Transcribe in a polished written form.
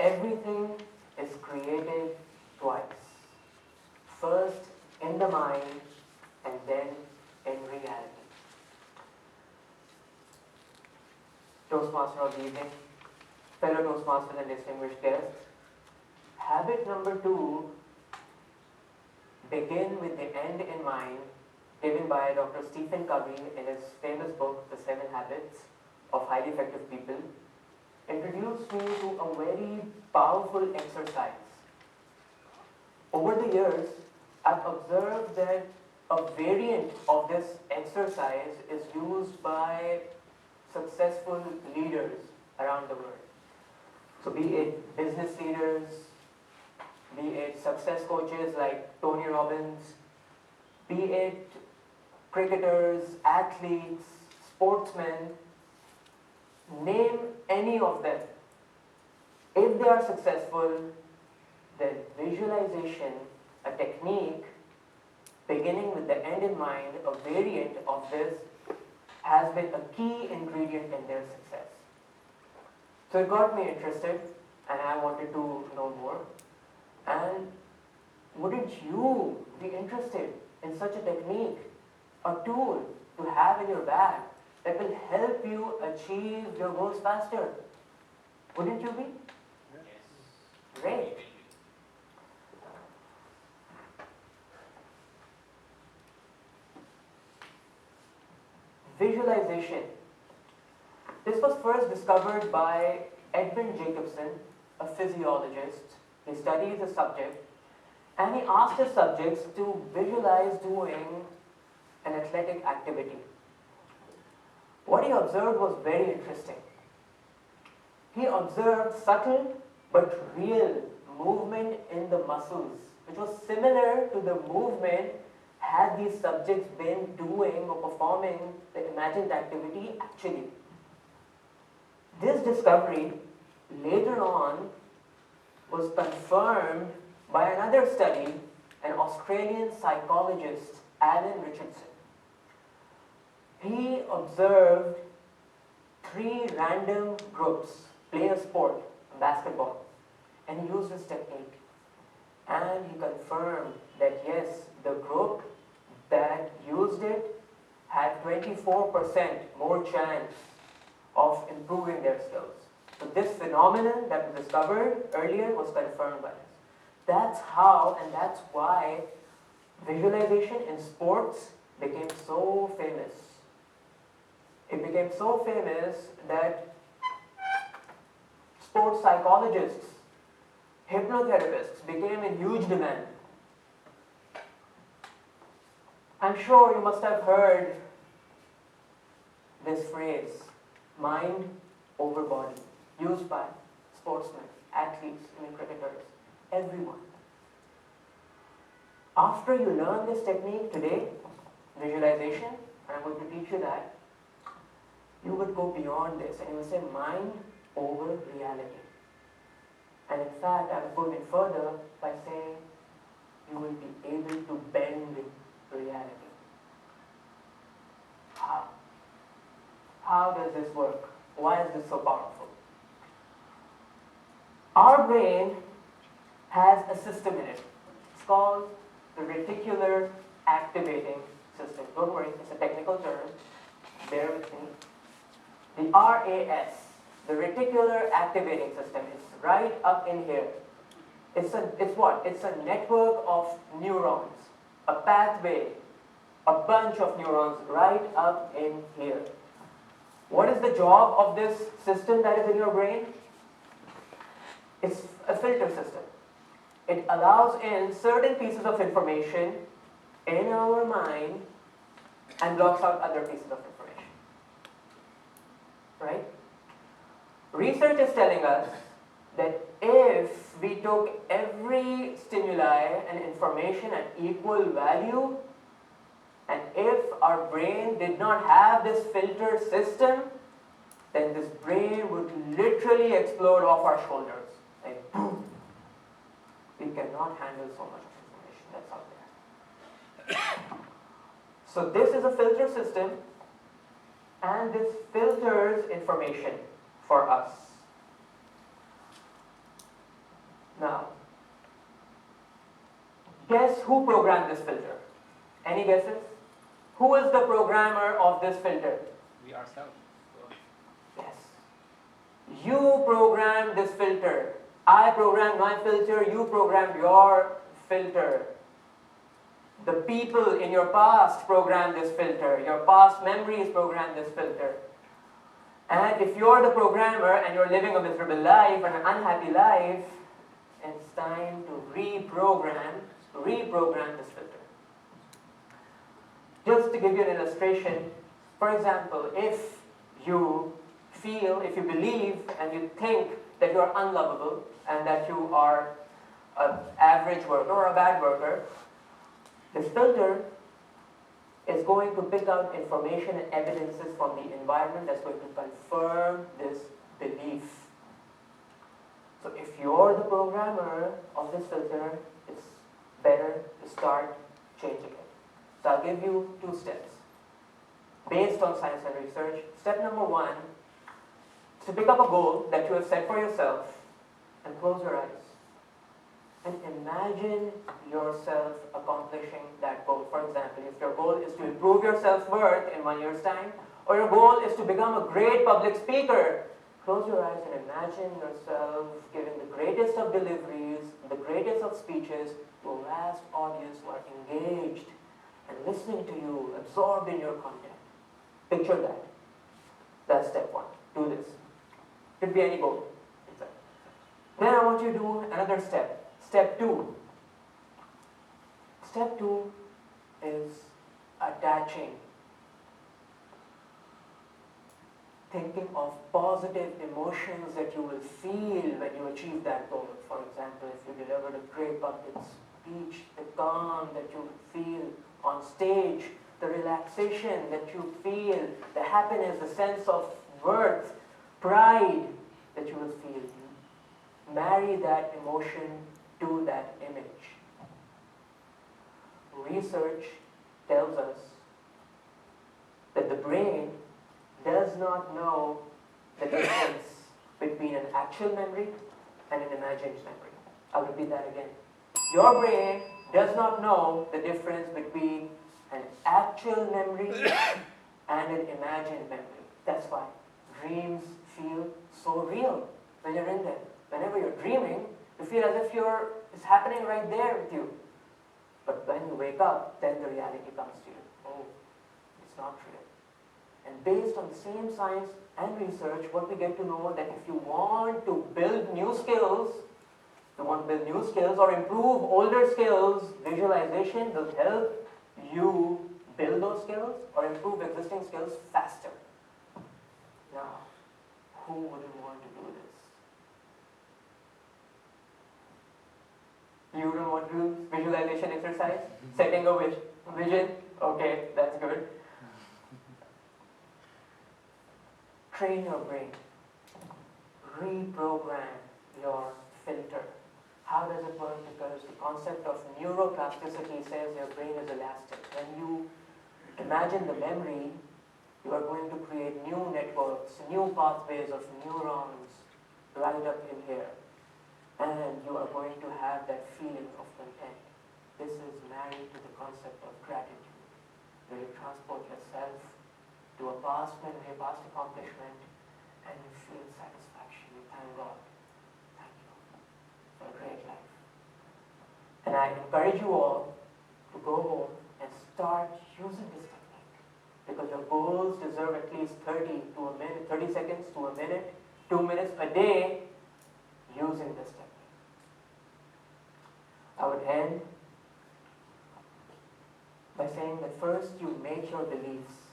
everything is created twice. First in the mind and then in reality. Toastmaster of the evening, fellow Toastmasters and distinguished guests, habit number 2, begin with the end in mind, given by Dr. Stephen Covey in his famous book, The 7 Habits of Highly Effective People, introduced me to a very powerful exercise. Over the years, I've observed that a variant of this exercise is used by successful leaders around the world. So be it business leaders, be it success coaches like Tony Robbins, be it cricketers, athletes, sportsmen, name any of them. If they are successful, then visualization, a technique beginning with the end in mind, a variant of this, has been a key ingredient in their success. So it got me interested and I wanted to know more. And wouldn't you be interested in such a technique, a tool to have in your bag that will help you achieve your goals faster? Wouldn't you be? Yes. Great. Visualization. This was first discovered by Edwin Jacobson, a physiologist. He studied the subject and he asked his subjects to visualize doing an athletic activity. What he observed was very interesting. He observed subtle but real movement in the muscles, which was similar to the movement had these subjects been doing or performing the imagined activity actually. This discovery later on was confirmed by another study, an Australian psychologist, Alan Richardson. He observed 3 random groups play a sport, basketball, and he used this technique. And he confirmed that yes, the group that used it had 24% more chance of improving their skills. So this phenomenon that was discovered earlier was confirmed by this. That's how and that's why visualization in sports became so famous. It became so famous that sports psychologists, hypnotherapists became in huge demand. I'm sure you must have heard this phrase, mind over body, used by sportsmen, athletes, even cricketers, everyone. After you learn this technique today, visualization, and I'm going to teach you that, you would go beyond this and you will say mind over reality. And in fact, I will go even further by saying you will be able to bend reality. How? How does this work? Why is this so powerful? Our brain has a system in it. It's called the reticular activating system. Don't worry, it's a technical term. Bear with me. The RAS, the reticular activating system, is right up in here. It's what? It's a network of neurons, a pathway, a bunch of neurons right up in here. What is the job of this system that is in your brain? It's a filter system. It allows in certain pieces of information in our mind and blocks out other pieces of information. Right? Research is telling us that if we took every stimuli and information at equal value, and if our brain did not have this filter system, then this brain would literally explode off our shoulders. Like boom! We cannot handle so much of information that's out there. So this is a filter system, and this filters information for us. Guess who programmed this filter? Any guesses? Who is the programmer of this filter? We ourselves. Yes. You programmed this filter. I programmed my filter, you programmed your filter. The people in your past programmed this filter. Your past memories programmed this filter. And if you're the programmer and you're living a miserable life and an unhappy life, it's time to reprogram this filter. Just to give you an illustration, for example, if you believe and you think that you're unlovable and that you are an average worker or a bad worker, this filter is going to pick out information and evidences from the environment that's going to confirm this belief. So if you're the programmer of this filter, it's better to start changing it. So I'll give you 2 steps based on science and research. Step number 1 is to pick up a goal that you have set for yourself and close your eyes. And imagine yourself accomplishing that goal. For example, if your goal is to improve your self-worth in 1 year's time, or your goal is to become a great public speaker, close your eyes and imagine yourself giving the greatest of deliveries, the greatest of speeches to a vast audience who are engaged and listening to you, absorbed in your content. Picture that. That's step 1. Do this. Could be any goal. Then I want you to do another step. Step 2. Step 2 is attaching. Thinking of positive emotions that you will feel when you achieve that goal. For example, if you delivered a great public speech, the calm that you feel on stage, the relaxation that you feel, the happiness, the sense of worth, pride that you will feel. Marry that emotion to that image. Research tells us that the brain does not know the difference between an actual memory and an imagined memory. I'll repeat that again. Your brain does not know the difference between an actual memory and an imagined memory. That's why dreams feel so real when you're in them. Whenever you're dreaming, you feel as if it's happening right there with you. But when you wake up, then the reality comes to you. Oh, it's not real. And based on the same science and research, what we get to know that if you want to build new skills, or improve older skills, visualization will help you build those skills or improve existing skills faster. Now, who wouldn't want to do this? You don't want to do visualization exercise? Setting a vision? Okay, that's good. Train your brain. Reprogram your filter. How does it work? Because the concept of neuroplasticity says your brain is elastic. When you imagine the memory, you are going to create new networks, new pathways of neurons right up in here. And you are going to have that feeling of content. This is married to the concept of gratitude, where you transport yourself to a past memory, a past accomplishment, and you feel satisfaction. You thank God. Thank you for a great life. And I encourage you all to go home and start using this technique, because your goals deserve at least 30 seconds to a minute, 2 minutes a day using this technique. I would end by saying that first you make your beliefs